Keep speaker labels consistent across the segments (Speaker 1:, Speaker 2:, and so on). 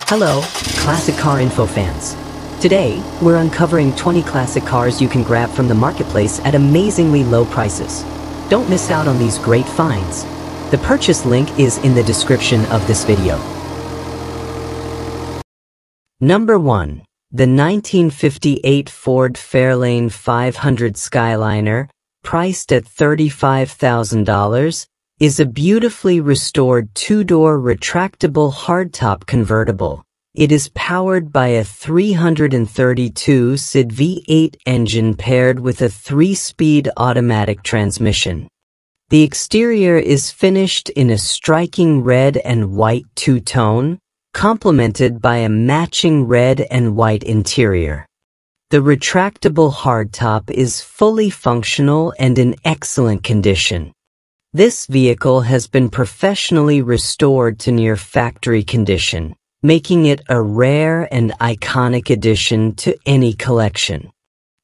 Speaker 1: Hello, classic car info fans. Today, we're uncovering 20 classic cars you can grab from the marketplace at amazingly low prices. Don't miss out on these great finds. The purchase link is in the description of this video. Number 1. The 1958 Ford Fairlane 500 Skyliner, priced at $35,000, is a beautifully restored two-door retractable hardtop convertible. It is powered by a 332 SID V8 engine paired with a 3-speed automatic transmission. The exterior is finished in a striking red and white two-tone, complemented by a matching red and white interior. The retractable hardtop is fully functional and in excellent condition. This vehicle has been professionally restored to near factory condition, making it a rare and iconic addition to any collection.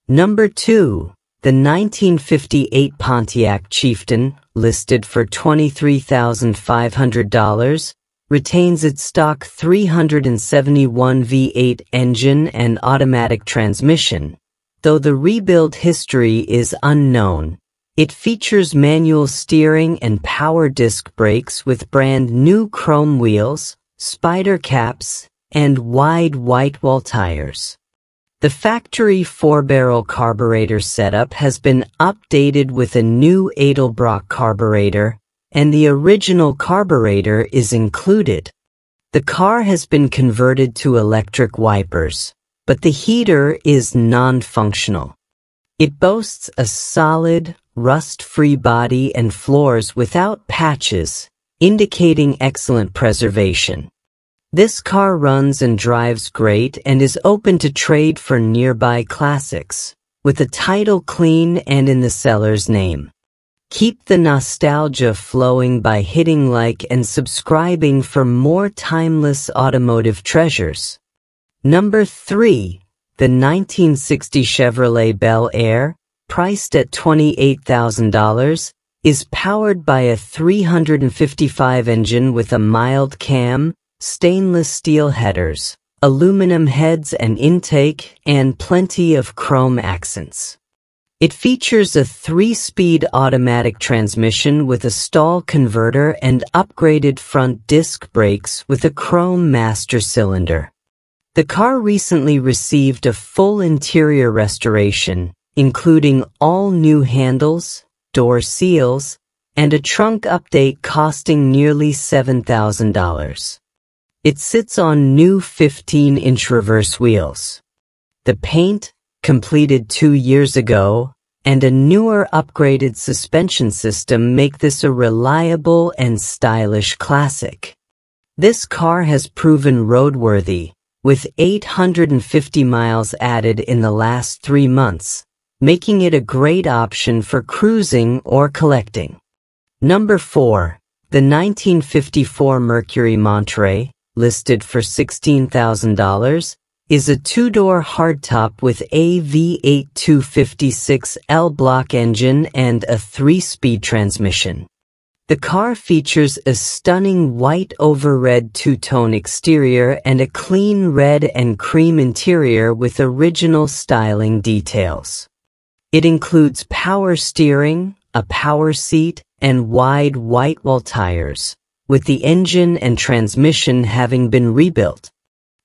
Speaker 1: Number 2. The 1958 Pontiac Chieftain, listed for $23,500, retains its stock 371 V8 engine and automatic transmission, though the rebuild history is unknown. It features manual steering and power disc brakes with brand new chrome wheels, spider caps, and wide white wall tires. The factory 4-barrel carburetor setup has been updated with a new Edelbrock carburetor, and the original carburetor is included. The car has been converted to electric wipers, but the heater is non-functional. It boasts a solid, rust-free body and floors without patches, indicating excellent preservation. This car runs and drives great and is open to trade for nearby classics, with the title clean and in the seller's name. Keep the nostalgia flowing by hitting like and subscribing for more timeless automotive treasures. Number 3. The 1960 Chevrolet Bel Air, priced at $28,000, is powered by a 355 engine with a mild cam, stainless steel headers, aluminum heads and intake, and plenty of chrome accents. It features a 3-speed automatic transmission with a stall converter and upgraded front disc brakes with a chrome master cylinder. The car recently received a full interior restoration, including all new handles, door seals, and a trunk update costing nearly $7,000. It sits on new 15-inch reverse wheels. The paint, completed 2 years ago, and a newer upgraded suspension system make this a reliable and stylish classic. This car has proven roadworthy, with 850 miles added in the last 3 months, making it a great option for cruising or collecting. Number 4. The 1954 Mercury Monterey, listed for $16,000, is a 2-door hardtop with a V8 256L block engine and a 3-speed transmission. The car features a stunning white over red two-tone exterior and a clean red and cream interior with original styling details. It includes power steering, a power seat, and wide white wall tires, with the engine and transmission having been rebuilt.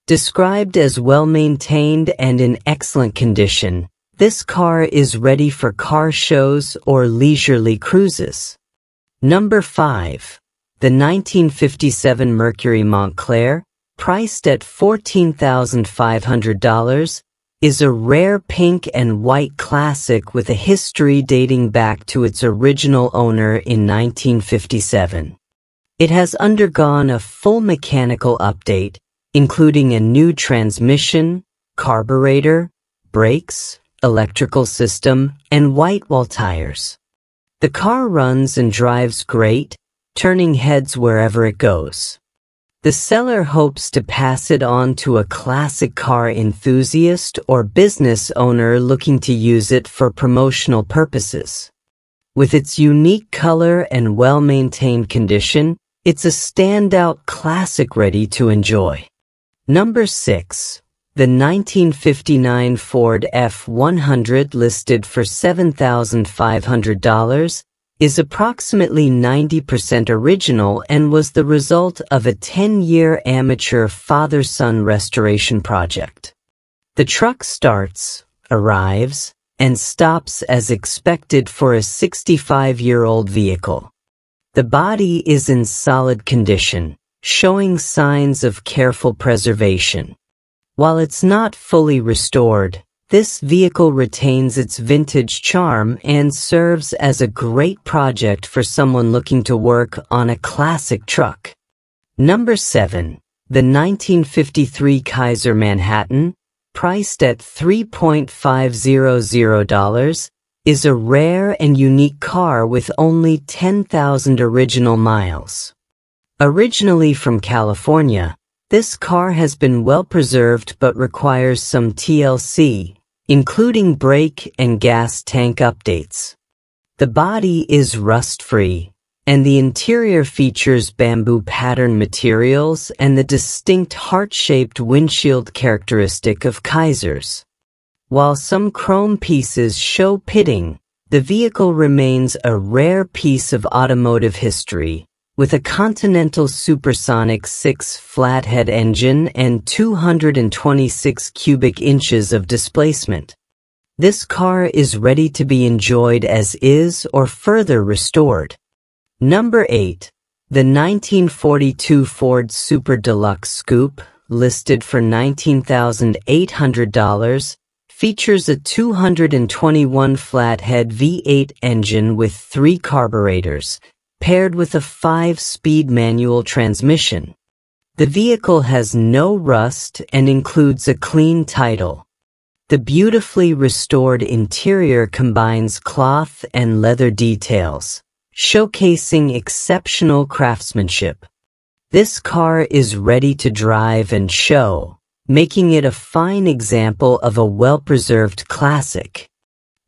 Speaker 1: Described as well-maintained and in excellent condition, this car is ready for car shows or leisurely cruises. Number 5. The 1957 Mercury Montclair, priced at $14,500, is a rare pink and white classic with a history dating back to its original owner in 1957. It has undergone a full mechanical update, including a new transmission, carburetor, brakes, electrical system, and white wall tires. The car runs and drives great, turning heads wherever it goes. The seller hopes to pass it on to a classic car enthusiast or business owner looking to use it for promotional purposes. With its unique color and well-maintained condition, it's a standout classic ready to enjoy. Number 6. The 1959 Ford F-100, listed for $7,500, is approximately 90% original and was the result of a 10-year amateur father-son restoration project. The truck starts, arrives, and stops as expected for a 65-year-old vehicle. The body is in solid condition, showing signs of careful preservation. While it's not fully restored, this vehicle retains its vintage charm and serves as a great project for someone looking to work on a classic truck. Number 7. The 1953 Kaiser Manhattan, priced at $3,500, is a rare and unique car with only 10,000 original miles. Originally from California, this car has been well preserved but requires some TLC, including brake and gas tank updates. The body is rust-free, and the interior features bamboo pattern materials and the distinct heart-shaped windshield characteristic of Kaiser's. While some chrome pieces show pitting, the vehicle remains a rare piece of automotive history, with a Continental Supersonic 6 flathead engine and 226 cubic inches of displacement. This car is ready to be enjoyed as is or further restored. Number 8. The 1942 Ford Super Deluxe Scoop, listed for $19,800, features a 221 flathead V8 engine with 3 carburetors, paired with a 5-speed manual transmission. The vehicle has no rust and includes a clean title. The beautifully restored interior combines cloth and leather details, showcasing exceptional craftsmanship. This car is ready to drive and show, making it a fine example of a well-preserved classic.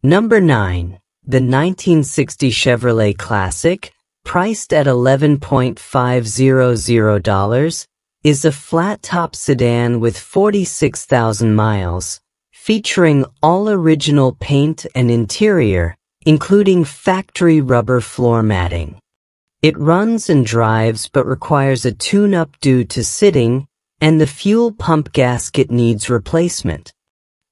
Speaker 1: Number 9. The 1960 Chevrolet Classic, priced at $11,500, is a flat-top sedan with 46,000 miles, featuring all original paint and interior, including factory rubber floor matting. It runs and drives but requires a tune-up due to sitting, and the fuel pump gasket needs replacement.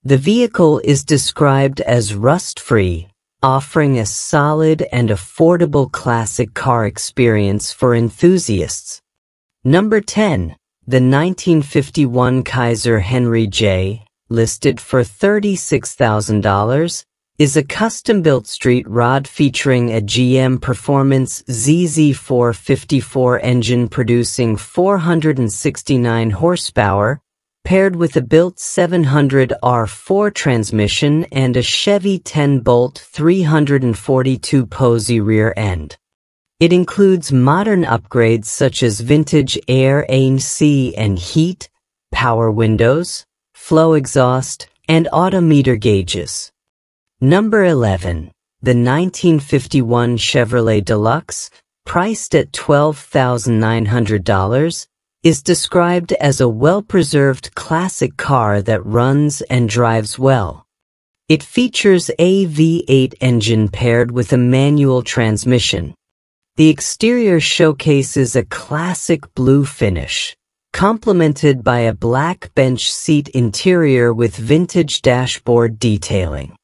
Speaker 1: The vehicle is described as rust-free, offering a solid and affordable classic car experience for enthusiasts. Number 10. The 1951 Kaiser Henry J, listed for $36,000, is a custom-built street rod featuring a GM Performance ZZ454 engine producing 469 horsepower, paired with a built 700R4 transmission and a Chevy 10-bolt 342 Posey rear end. It includes modern upgrades such as vintage air AC and heat, power windows, flow exhaust, and odometer gauges. Number 11. The 1951 Chevrolet Deluxe, priced at $12,900, is described as a well-preserved classic car that runs and drives well. It features a V8 engine paired with a manual transmission. The exterior showcases a classic blue finish, complemented by a black bench seat interior with vintage dashboard detailing.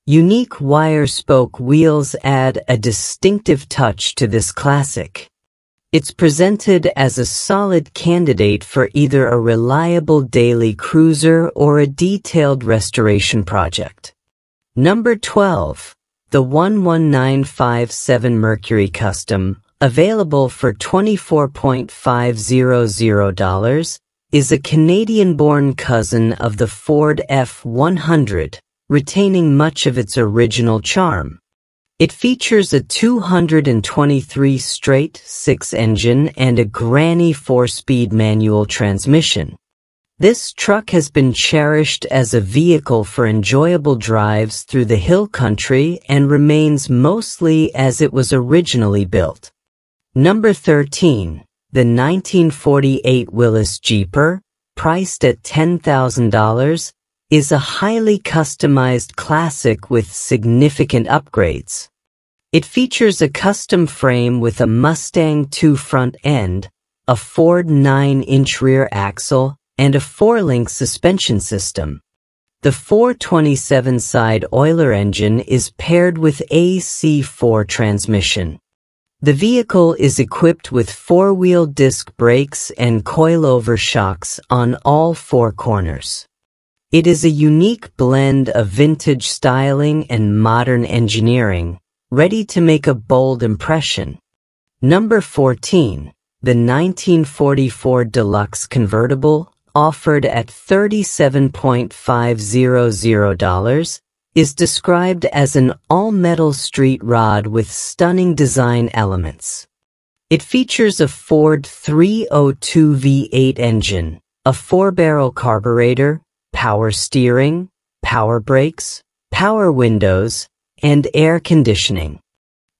Speaker 1: Unique wire-spoke wheels add a distinctive touch to this classic. It's presented as a solid candidate for either a reliable daily cruiser or a detailed restoration project. Number 12. The 11957 Mercury Custom, available for $24,500, is a Canadian-born cousin of the Ford F-100, retaining much of its original charm. It features a 223 straight-six engine and a granny 4-speed manual transmission. This truck has been cherished as a vehicle for enjoyable drives through the hill country and remains mostly as it was originally built. Number 13. The 1948 Willys Jeeper, priced at $10,000, is a highly customized classic with significant upgrades. It features a custom frame with a Mustang 2 front end, a Ford 9-inch rear axle, and a 4-link suspension system. The 427-side Euler engine is paired with AC4 transmission. The vehicle is equipped with 4-wheel disc brakes and coilover shocks on all 4 corners. It is a unique blend of vintage styling and modern engineering, ready to make a bold impression. Number 14. The 1944 Deluxe Convertible, offered at $37,500, is described as an all-metal street rod with stunning design elements. It features a Ford 302 V8 engine, a 4-barrel carburetor, power steering, power brakes, power windows, and air conditioning.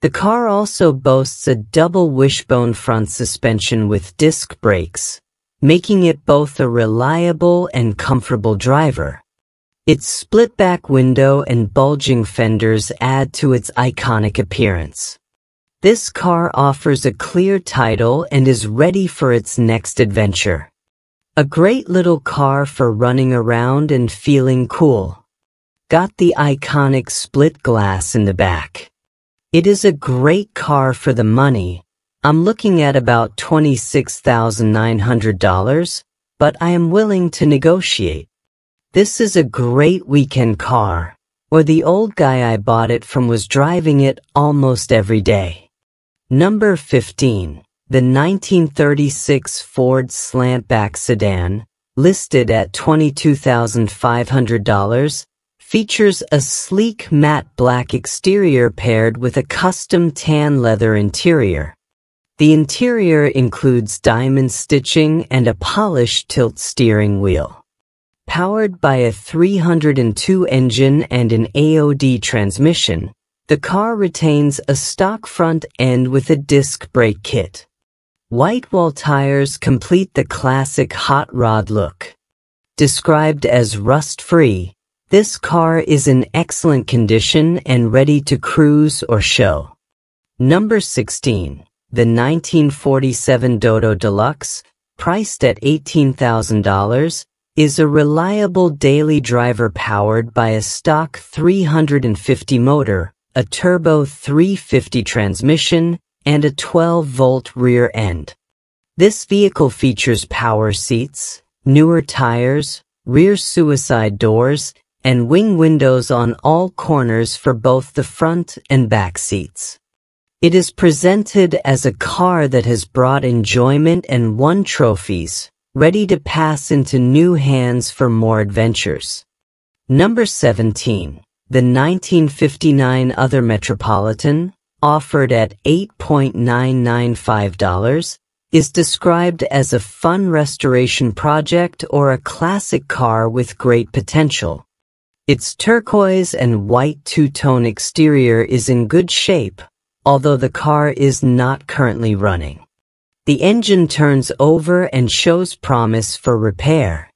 Speaker 1: The car also boasts a double wishbone front suspension with disc brakes, making it both a reliable and comfortable driver. Its split-back window and bulging fenders add to its iconic appearance. This car offers a clear title and is ready for its next adventure. A great little car for running around and feeling cool. Got the iconic split glass in the back. It is a great car for the money. I'm looking at about $26,900, but I am willing to negotiate. This is a great weekend car, or the old guy I bought it from was driving it almost every day. Number 15. The 1936 Ford Slantback Sedan, listed at $22,500, features a sleek matte black exterior paired with a custom tan leather interior. The interior includes diamond stitching and a polished tilt steering wheel. Powered by a 302 engine and an AOD transmission, the car retains a stock front end with a disc brake kit. White wall tires complete the classic hot rod look. Described as rust-free, this car is in excellent condition and ready to cruise or show. Number 16. The 1947 Dodo Deluxe, priced at $18,000, is a reliable daily driver powered by a stock 350 motor, a turbo 350 transmission, and a 12-volt rear end. This vehicle features power seats, newer tires, rear suicide doors, and wing windows on all corners for both the front and back seats. It is presented as a car that has brought enjoyment and won trophies, ready to pass into new hands for more adventures. Number 17. The 1959 Other Metropolitan, offered at $8,995, is described as a fun restoration project or a classic car with great potential. Its turquoise and white two-tone exterior is in good shape, although the car is not currently running. The engine turns over and shows promise for repair.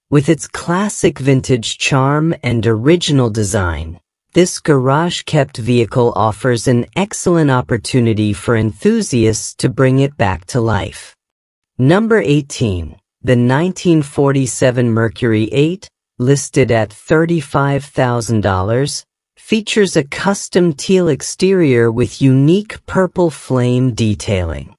Speaker 1: With its classic vintage charm and original design, this garage-kept vehicle offers an excellent opportunity for enthusiasts to bring it back to life. Number 18. The 1947 Mercury 8, listed at $35,000, features a custom teal exterior with unique purple flame detailing.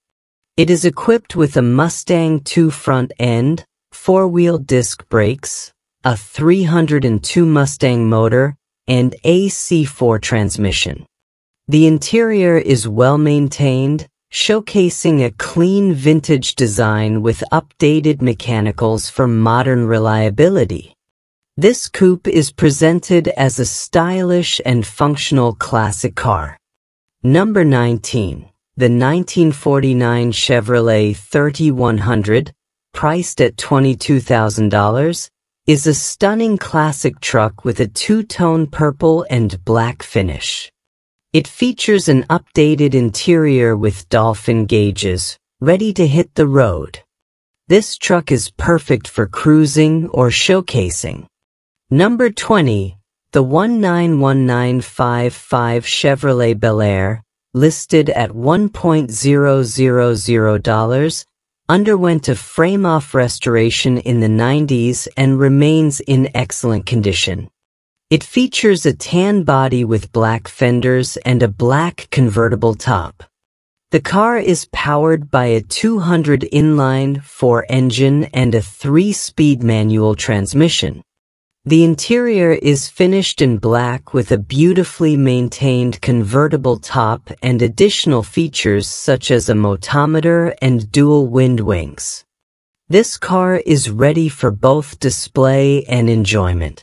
Speaker 1: It is equipped with a Mustang 2 front end, 4-wheel disc brakes, a 302 Mustang motor, and AC4 transmission. The interior is well maintained, showcasing a clean vintage design with updated mechanicals for modern reliability. This coupe is presented as a stylish and functional classic car. Number 19. The 1949 Chevrolet 3100, priced at $22,000, is a stunning classic truck with a two-tone purple and black finish. It features an updated interior with dolphin gauges, ready to hit the road. This truck is perfect for cruising or showcasing. Number 20. The 191955 Chevrolet Bel Air, listed at $1,000,000, underwent a frame-off restoration in the 90s and remains in excellent condition. It features a tan body with black fenders and a black convertible top. The car is powered by a 200 inline-4 engine and a 3-speed manual transmission. The interior is finished in black with a beautifully maintained convertible top and additional features such as a motometer and dual wind wings. This car is ready for both display and enjoyment.